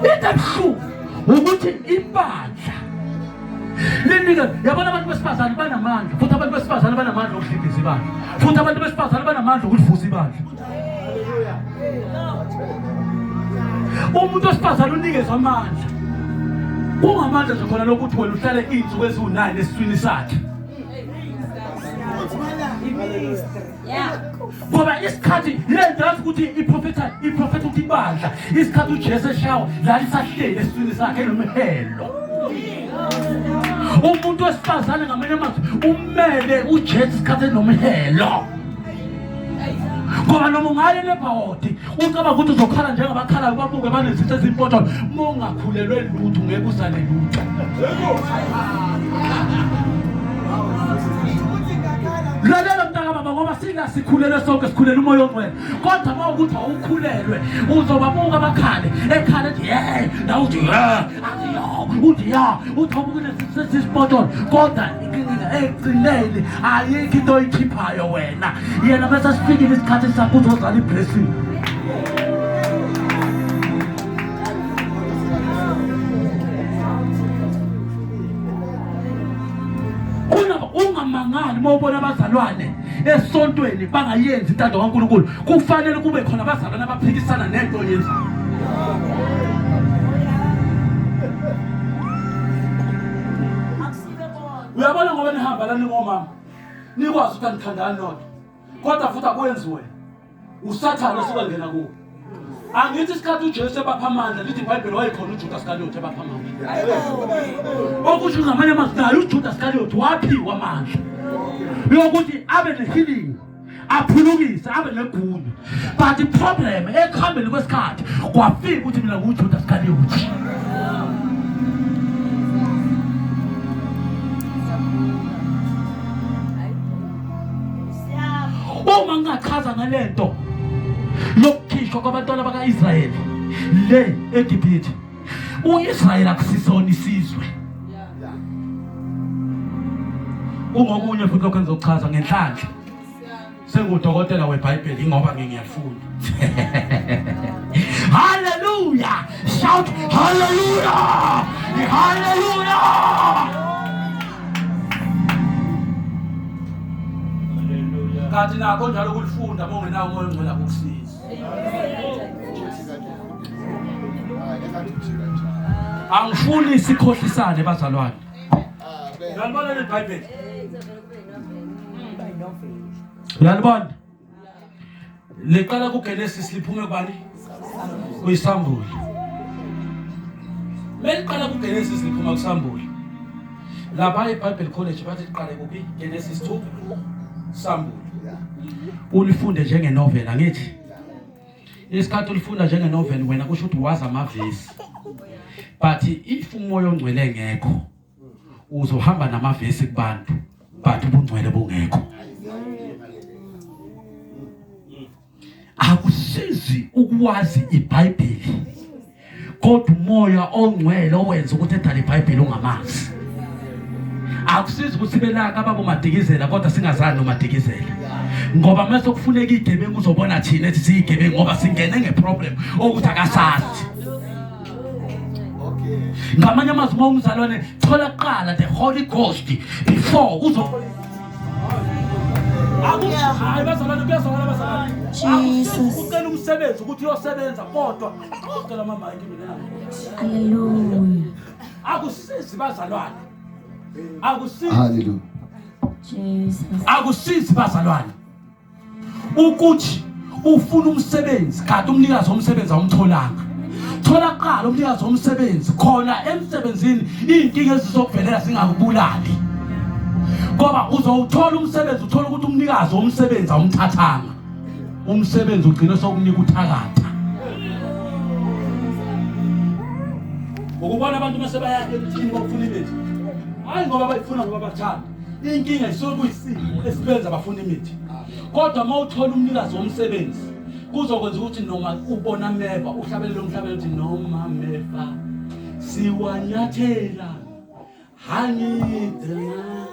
Into ukuthi ibandla linika yabona abantu besifazane banamandla futhi abantu besifazane banamandla okuhlikiza ibandla futhi abantu besifazane banamandla ukulivusa ibandla. Umuntu wesifazane unikezwe amandla kungamandla nje khona lokuthi wena uhlale izinsuku eziwu9 esiswini sakhe. Ngoba isikhathi yenzazi ukuthi iprofeta ukuthi ibandla isikhathi uJesu eshawa la lisahleli esiswini sakhe nomhelo. Umuntu wesifazane ngamanye amazwi umele uJesu isikhathi nomhelo. Ngoba noma ungaye lebhawodi ucaba ukuthi uzokhala njengabakhala babuke banezinto ezimpotsholo mongakhulelwe lutho ngeke usale lutho. Lalela mntaka baba ngoba sila sikhulelwe sonke sikhulele umoya ongcwele kodwa uma ukuthi awukhulelwe uzobabuka abakhale ekhale ethi na uthi athi uthi uthi ubukile sisipotsholo kodwa ekugcineni ayikho into oyikhiphayo wena yena bese sifikile isikhathi sakho uzozala iblessing. Ungamangani uma ubona abazalwane esontweni bangayenzi intando kaNkulunkulu kufanele kube khona abazalwane abaphikisana nento yenzayo. Uyabona ngoba nihamba la ningomama nikwazi ukuthi anithandana nodwa kodwa futhi akwenziwe usathana osukangena kuwo. Angithi isikhathi uJesu ebapha amandla lithi iBhayibheli wayekhona uJudas Iscariot ebapha amandla. Okusho ngamanye amazwi naye uJudas Iscariot waphiwa amandla yokuthi abe nehealing aphulukise abe negunya. But the problem ekuhambeni kwesikhathi kwafika ukuthi mina nguJudas Iscariot. Uma ngingachaza ngalento lokukhishwa kwabantwana baka-Israyeli le eGibhithe, u-Israyeli akusisona isizwe. Ungokunye futhi lokho engizokuchaza ngenhlanhla sengudokotela weBhayibheli ngoba ngiyafunda. Hallelujah! Shout hallelujah! Hallelujah! Kathi nakho njalo ukulifunda mongenawo umoya ongcwele akukusiza. Angifuni isikhohlisane bazalwane. Uyalibona le Bible? Uyalibona? Leqala kuGenesis liphume kubani? Kuyisambuli. Meliqala kuGenesis liphuma kusambuli. Lapha eBible College bathi liqale kuphi? Genesis 2 Sambuli. Ulifunde njengenovel angithi isikhathi ulifunda njengenovel wena kusho ukuthi wazi amavesi but if umoya ongcwele ngekho uzohamba namavesi kubantu but ubungcwele bungekho. Akusizi ukwazi iBhayibheli kodwa umoya ongcwele owenza ukuthi edala iBhayibheli ungamazi. Akusizi ukuthi sibelaka ababomadikizela kodwa singazani nomadikizela ngoba mase kufuneka igebengu uzobona thina ethi siyigebengu ngoba singene ngeproblem ukuthi akasazi. Ngamanye amazwi umzalwane thola kuqala the Holy Ghost before uzo hayi bazalwane kuyazwakala bazalwane. Jesus ucela umsebenzi ukuthi uyosebenza kodwa ucela mama yake mina. Hallelujah. Akusizi bazalwane. Hallelujah. Jesus. Akusizi bazalwane ukuthi ufuna umsebenzi kanti umnikazi womsebenzi awumtholanga. Thola kuqala umnikazi womsebenzi khona emsebenzini inkinga ezizokuvelela singakubulali. Ngoba uzowuthola umsebenzi uthola ukuthi umnikazi womsebenzi awumthathanga. Umsebenzi ugcina sokunika uthakatha. Ukubona abantu mase baya emthini bokufuna imithi. Hayi ngoba bayifuna ngoba bathanda. Inkinga isokuyisimo esibenza abafuna imithi. Kodwa mawuthola umnikazi womsebenzi kuzokwenza ukuthi noma ubona meva uhlabelele umhlabelo uthi noma meva siwanyathela hangidela